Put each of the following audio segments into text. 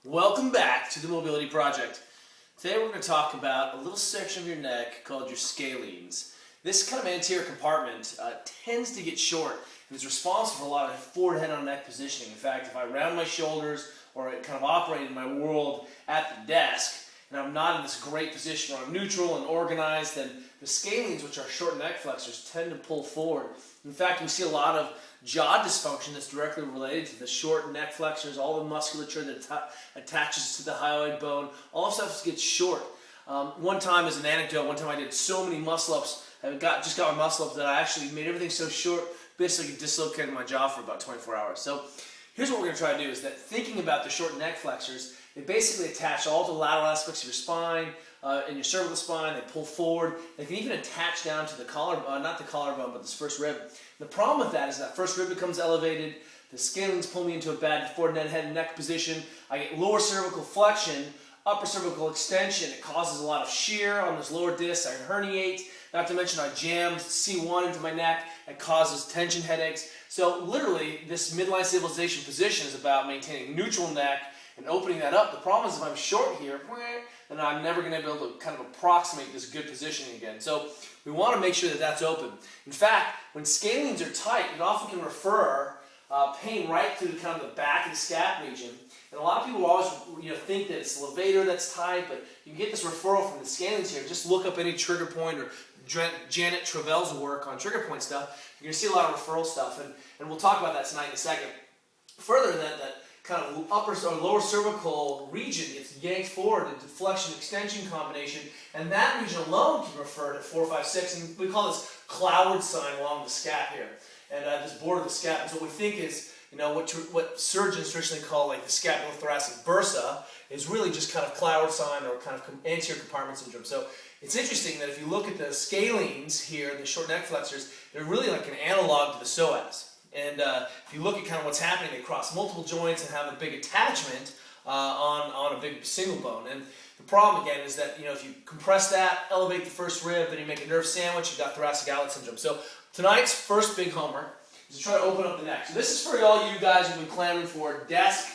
Welcome back to the Mobility Project. Today we're going to talk about a little section of your neck called your scalenes. This kind of anterior compartment tends to get short and is responsible for a lot of forward head on neck positioning. In fact, if I round my shoulders or kind of operate in my world at the desk and I'm not in this great position where I'm neutral and organized, then the scalenes, which are short neck flexors, tend to pull forward. In fact, we see a lot of jaw dysfunction that's directly related to the short neck flexors, all the musculature that attaches to the hyoid bone. All stuff gets short. One time, as an anecdote, one time I did so many muscle-ups, I just got my muscle-ups that I actually made everything so short, basically dislocated my jaw for about 24 hours. So here's what we're going to try to do, is that thinking about the short neck flexors, they basically attach all the lateral aspects of your spine, in your cervical spine. They pull forward. They can even attach down to the collar, not the collarbone, but this first rib. The problem with that is that first rib becomes elevated. The scalenes pull me into a bad forward head and neck position. I get lower cervical flexion, upper cervical extension. It causes a lot of shear on this lower disc. I herniate. Not to mention I jammed C1 into my neck. It causes tension headaches. So literally, this midline stabilization position is about maintaining neutral neck and opening that up. The problem is if I'm short here, then I'm never going to be able to kind of approximate this good positioning again. So we want to make sure that that's open. In fact, when scalenes are tight, it often can refer pain right through kind of the back of the scap region. And a lot of people always think that it's the levator that's tight, but you can get this referral from the scalenes here. Just look up any trigger point or Janet Travell's work on trigger point stuff. You're going to see a lot of referral stuff, and we'll talk about that tonight in a second. Further, that kind of upper or lower cervical region gets yanked forward into flexion extension combination, and that region alone can refer to 4, 5, 6, and we call this cloud sign along the scap here, and this border of the scap. And so what we think is, what surgeons traditionally call like the scapulothoracic bursa is really just kind of cloud sign or kind of anterior compartment syndrome. So it's interesting that if you look at the scalenes here, the short neck flexors, they're really like an analog to the psoas. And if you look at kind of what's happening, they cross multiple joints and have a big attachment on a big single bone. And the problem again is that if you compress that, elevate the first rib, then you make a nerve sandwich, you've got thoracic outlet syndrome. So tonight's first big homework is to try to open up the neck. So this is for all you guys who've been clamoring for desk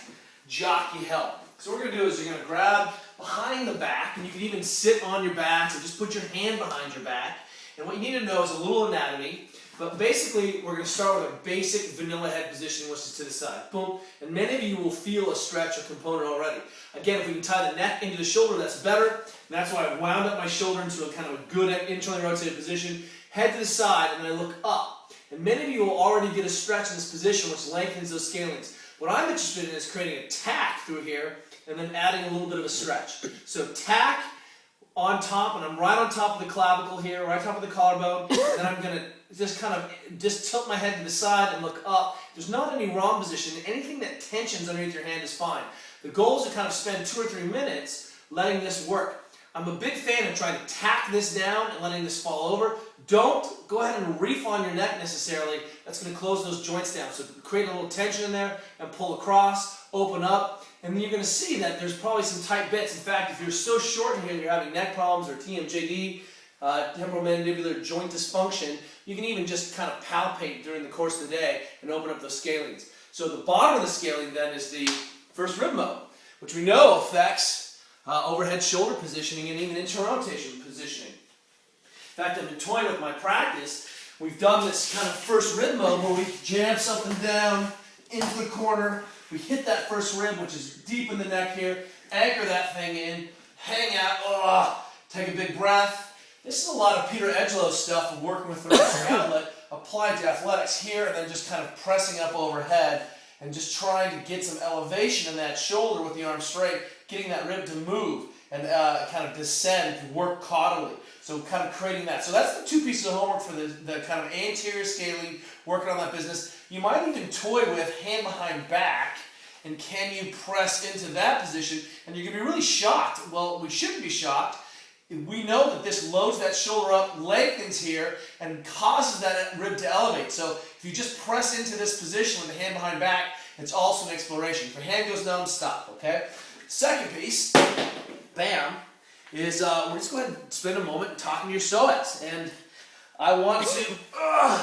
jockey help. So what we're going to do is you're going to grab behind the back, and you can even sit on your back or just put your hand behind your back. And what you need to know is a little anatomy. But basically, we're going to start with a basic vanilla head position, which is to the side. Boom. And many of you will feel a stretch or component already. Again, if we can tie the neck into the shoulder, that's better. And that's why I wound up my shoulder into a kind of a good internally rotated position. Head to the side, and then I look up. And many of you will already get a stretch in this position, which lengthens those scalenes. What I'm interested in is creating a tack through here, and then adding a little bit of a stretch. So tack on top, and I'm right on top of the clavicle here, right on top of the collarbone, and then I'm going to just kind of tilt my head to the side and look up. There's not any wrong position. Anything that tensions underneath your hand is fine. The goal is to kind of spend 2 or 3 minutes letting this work. I'm a big fan of trying to tack this down and letting this fall over. Don't go ahead and reef on your neck necessarily. That's going to close those joints down. So create a little tension in there and pull across, open up, and then you're going to see that there's probably some tight bits. In fact, if you're so short in here that you're having neck problems or TMJD, temporomandibular joint dysfunction, you can even just kind of palpate during the course of the day and open up those scalenes. So the bottom of the scalene then is the first rib bone, which we know affects overhead shoulder positioning and even internal rotation positioning. In fact, I've been toying with my practice. We've done this kind of first rib bone where we jam something down into the corner. We hit that first rib, which is deep in the neck here, anchor that thing in, hang out, take a big breath. This is a lot of Peter Edgelow's stuff of working with thoracic outlet applied to athletics here, and then just kind of pressing up overhead and just trying to get some elevation in that shoulder with the arm straight, getting that rib to move and kind of descend, to work caudally. So kind of creating that. So that's the 2 pieces of homework for the kind of anterior scalene, working on that business. You might even toy with hand behind back, and can you press into that position? And you're going to be really shocked. Well, we shouldn't be shocked. We know that this loads that shoulder up, lengthens here, and causes that rib to elevate. So if you just press into this position with the hand behind back, it's also an exploration. If your hand goes down, stop, okay? Second piece, bam, is we're just going to spend a moment talking to your psoas. And I want to,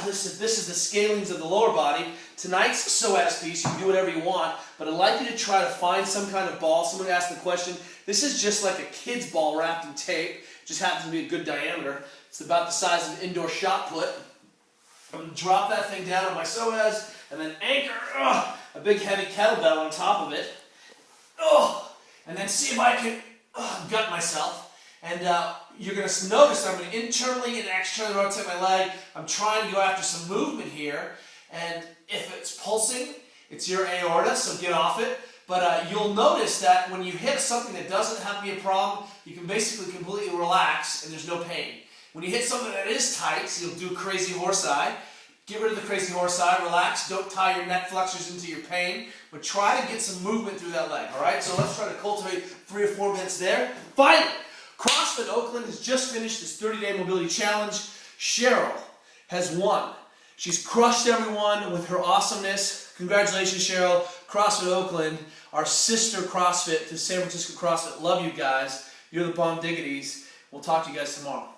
this is the scalenes of the lower body. tonight's psoas piece, you can do whatever you want, but I'd like you to try to find some kind of ball. Someone asked the question, this is just like a kid's ball wrapped in tape, just happens to be a good diameter. It's about the size of an indoor shot put. I'm going to drop that thing down on my psoas, and then anchor a big heavy kettlebell on top of it. And then see if I can gut myself. And you're going to notice that I'm going to internally and externally rotate my leg. I'm trying to go after some movement here. And if it's pulsing, it's your aorta, so get off it. But you'll notice that when you hit something that doesn't have to be a problem, you can basically completely relax and there's no pain. When you hit something that is tight, so you'll do crazy horse eye, get rid of the crazy horse eye, relax, don't tie your neck flexors into your pain, but try to get some movement through that leg, all right? So let's try to cultivate 3 or 4 minutes there. Finally, CrossFit Oakland has just finished this 30-day mobility challenge. Cheryl has won. She's crushed everyone with her awesomeness. Congratulations, Cheryl. CrossFit Oakland, our sister CrossFit to San Francisco CrossFit. Love you guys. You're the bomb diggities. We'll talk to you guys tomorrow.